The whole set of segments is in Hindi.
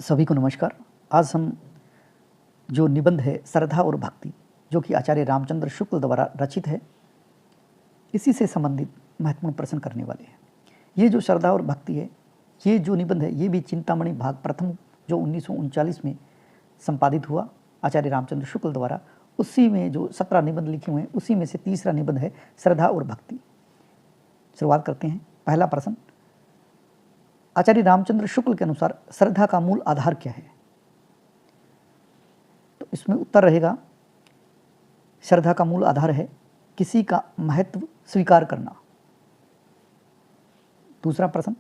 सभी को नमस्कार। आज हम जो निबंध है श्रद्धा और भक्ति, जो कि आचार्य रामचंद्र शुक्ल द्वारा रचित है, इसी से संबंधित महत्वपूर्ण प्रश्न करने वाले हैं। ये जो श्रद्धा और भक्ति है, ये जो निबंध है, ये भी चिंतामणि भाग प्रथम जो 1939 में संपादित हुआ आचार्य रामचंद्र शुक्ल द्वारा, उसी में जो 17 निबंध लिखे हुए हैं, उसी में से तीसरा निबंध है श्रद्धा और भक्ति। शुरुआत करते हैं। पहला प्रश्न, आचार्य रामचंद्र शुक्ल के अनुसार श्रद्धा का मूल आधार क्या है? तो इसमें उत्तर रहेगा, श्रद्धा का मूल आधार है किसी का महत्व स्वीकार करना। दूसरा प्रश्न,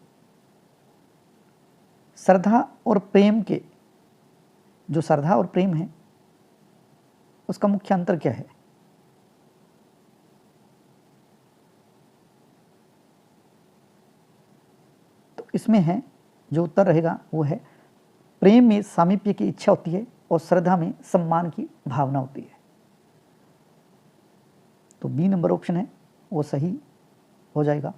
श्रद्धा और प्रेम के जो श्रद्धा और प्रेम है, उसका मुख्य अंतर क्या है? तो इसमें है, जो उत्तर रहेगा वो है, प्रेम में सामीप्य की इच्छा होती है और श्रद्धा में सम्मान की भावना होती है। तो बी नंबर ऑप्शन है वो सही हो जाएगा।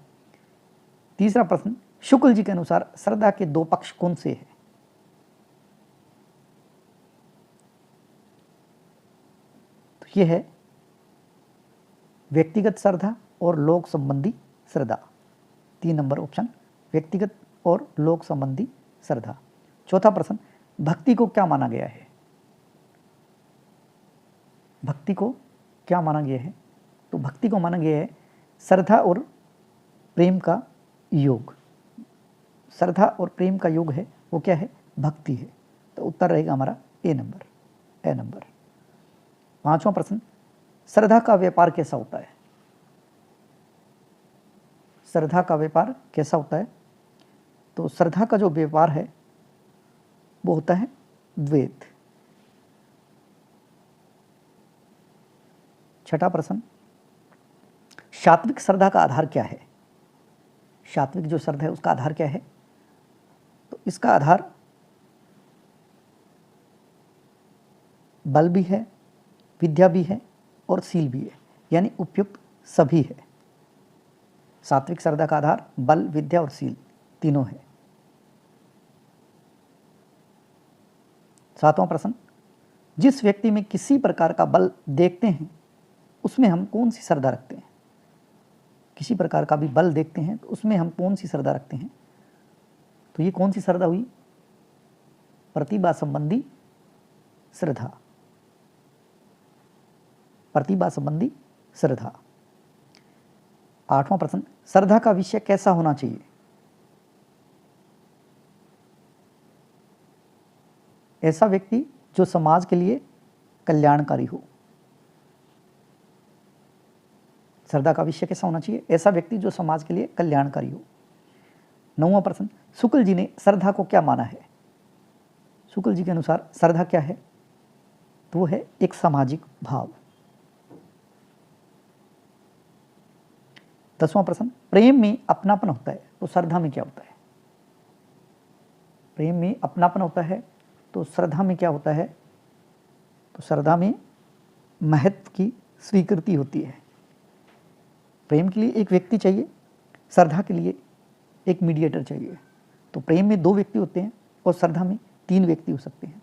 तीसरा प्रश्न, शुक्ल जी के अनुसार श्रद्धा के दो पक्ष कौन से हैं? तो ये है व्यक्तिगत श्रद्धा और लोक संबंधी श्रद्धा। 3 नंबर ऑप्शन, व्यक्तिगत और लोक संबंधी श्रद्धा। चौथा प्रश्न, भक्ति को क्या माना गया है? भक्ति को क्या माना गया है? तो भक्ति को माना गया है श्रद्धा और प्रेम का योग। श्रद्धा और प्रेम का योग है वो क्या है? भक्ति है। तो उत्तर रहेगा हमारा ए नंबर। पांचवा प्रश्न, श्रद्धा का व्यापार कैसा होता है? श्रद्धा का व्यापार कैसा होता है? तो श्रद्धा का जो व्यापार है वो होता है द्वैत। छठा प्रश्न, सात्विक श्रद्धा का आधार क्या है? सात्विक जो श्रद्धा है उसका आधार क्या है? तो इसका आधार बल भी है, विद्या भी है और शील भी है, यानी उपयुक्त सभी है। सात्विक श्रद्धा का आधार बल, विद्या और शील तीनों है। सातवां प्रश्न, जिस व्यक्ति में किसी प्रकार का बल देखते हैं उसमें हम कौन सी श्रद्धा रखते हैं? किसी प्रकार का भी बल देखते हैं तो उसमें हम कौन सी श्रद्धा रखते हैं? तो ये कौन सी श्रद्धा हुई? प्रतिभा संबंधी श्रद्धा। प्रतिभा संबंधी श्रद्धा। आठवां प्रश्न, श्रद्धा का विषय कैसा होना चाहिए? ऐसा व्यक्ति जो समाज के लिए कल्याणकारी हो। श्रद्धा का विषय कैसा होना चाहिए? ऐसा व्यक्ति जो समाज के लिए कल्याणकारी हो। नौवां प्रश्न, शुक्ल जी ने श्रद्धा को क्या माना है? शुक्ल जी के अनुसार श्रद्धा क्या है? तो वो है एक सामाजिक भाव। 10वां प्रश्न, प्रेम में अपनापन होता है तो श्रद्धा में क्या होता है? प्रेम में अपनापन होता है तो श्रद्धा में क्या होता है? तो श्रद्धा में महत्व की स्वीकृति होती है। प्रेम के लिए एक व्यक्ति चाहिए, श्रद्धा के लिए एक मीडिएटर चाहिए। तो प्रेम में 2 व्यक्ति होते हैं और श्रद्धा में 3 व्यक्ति हो सकते हैं।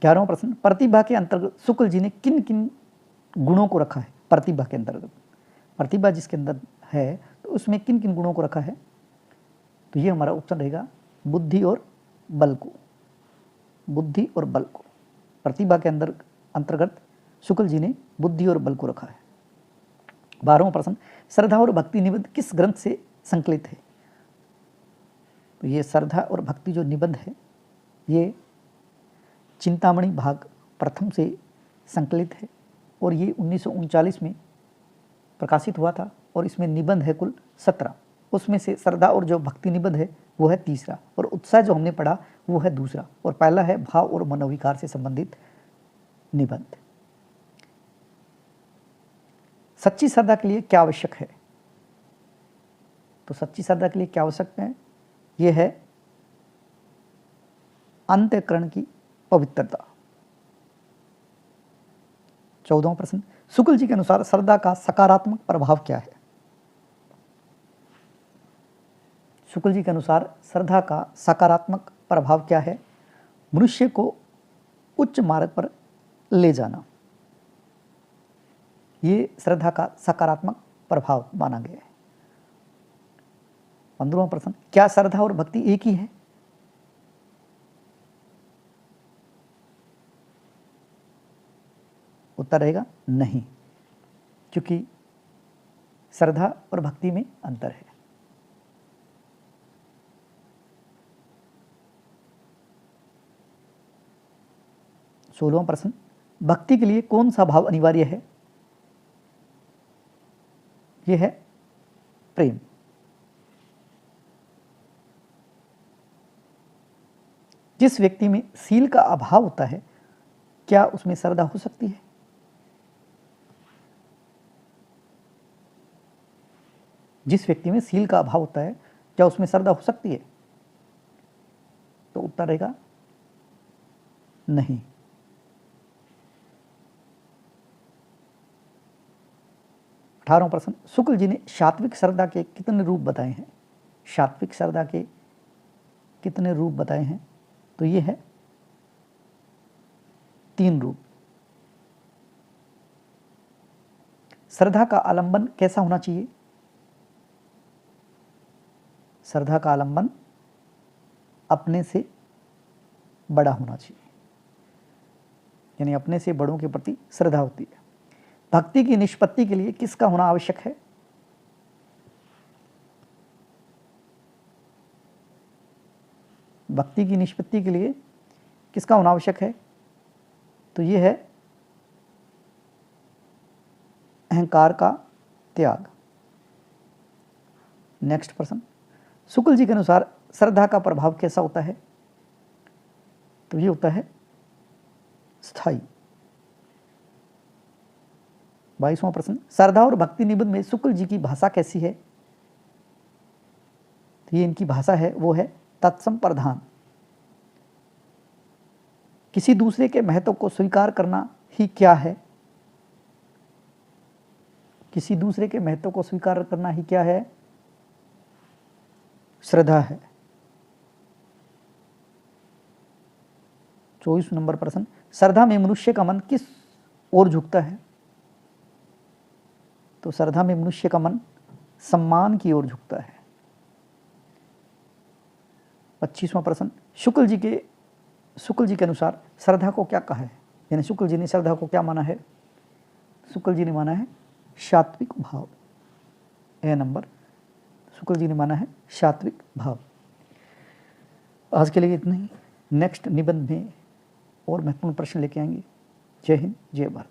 11वां प्रश्न, प्रतिभा के अंतर्गत शुक्ल जी ने किन किन गुणों को रखा है? प्रतिभा के अंतर्गत, प्रतिभा जिसके अंदर है तो उसमें किन किन गुणों को रखा है? तो ये हमारा ऑप्शन रहेगा बुद्धि और बल को। बुद्धि और बल को, प्रतिभा के अंतर्गत शुक्ल जी ने बुद्धि और बल को रखा है। 12वां प्रश्न, श्रद्धा और भक्ति निबंध किस ग्रंथ से संकलित है? तो ये श्रद्धा और भक्ति जो निबंध है ये चिंतामणि भाग प्रथम से संकलित है और ये 1939 में प्रकाशित हुआ था और इसमें निबंध है कुल 17। उसमें से श्रद्धा और जो भक्ति निबंध है वो है तीसरा और उत्साह जो हमने पढ़ा वो है दूसरा और पहला है भाव और मनोविकार से संबंधित निबंध। सच्ची श्रद्धा के लिए क्या आवश्यक है? तो सच्ची श्रद्धा के लिए क्या आवश्यक है? यह है अंतःकरण की पवित्रता। 14वां प्रश्न, शुक्ल जी के अनुसार श्रद्धा का सकारात्मक प्रभाव क्या है? शुक्ल जी के अनुसार श्रद्धा का सकारात्मक प्रभाव क्या है? मनुष्य को उच्च मार्ग पर ले जाना, ये श्रद्धा का सकारात्मक प्रभाव माना गया है। 15वां प्रश्न, क्या श्रद्धा और भक्ति एक ही है? उत्तर रहेगा नहीं, क्योंकि श्रद्धा और भक्ति में अंतर है। 16वां प्रश्न, भक्ति के लिए कौन सा भाव अनिवार्य है? यह है प्रेम। जिस व्यक्ति में सील का अभाव होता है, क्या उसमें श्रद्धा हो सकती है? जिस व्यक्ति में सील का अभाव होता है, क्या उसमें श्रद्धा हो सकती है? तो उत्तर रहेगा नहीं। 18वां प्रश्न, शुक्ल जी ने सात्विक श्रद्धा के कितने रूप बताए हैं? सात्विक श्रद्धा के कितने रूप बताए हैं? तो ये है 3 रूप। श्रद्धा का आलंबन कैसा होना चाहिए? श्रद्धा का आलंबन अपने से बड़ा होना चाहिए, यानी अपने से बड़ों के प्रति श्रद्धा होती है। भक्ति की निष्पत्ति के लिए किसका होना आवश्यक है? भक्ति की निष्पत्ति के लिए किसका होना आवश्यक है? तो ये है अहंकार का त्याग। नेक्स्ट प्रश्न, शुक्ल जी के अनुसार श्रद्धा का प्रभाव कैसा होता है? तो ये होता है स्थायी। 22वां प्रश्न, श्रद्धा और भक्ति निबंध में शुक्ल जी की भाषा कैसी है? तो ये इनकी भाषा है, वो है तत्सम प्रधान। किसी दूसरे के महत्व को स्वीकार करना ही क्या है? किसी दूसरे के महत्व को स्वीकार करना ही क्या है? श्रद्धा है। 24 नंबर प्रश्न, श्रद्धा में मनुष्य का मन किस ओर झुकता है? तो श्रद्धा में मनुष्य का मन सम्मान की ओर झुकता है। 25वां प्रश्न, शुक्ल जी के अनुसार श्रद्धा को क्या कहा है? यानी शुक्ल जी ने श्रद्धा को क्या माना है? शुक्ल जी ने माना है सात्विक भाव। ए नंबर, शुक्ल जी ने माना है सात्विक भाव। आज के लिए इतना ही। नेक्स्ट निबंध में और महत्वपूर्ण प्रश्न लेके आएंगे। जय हिंद, जय भारत।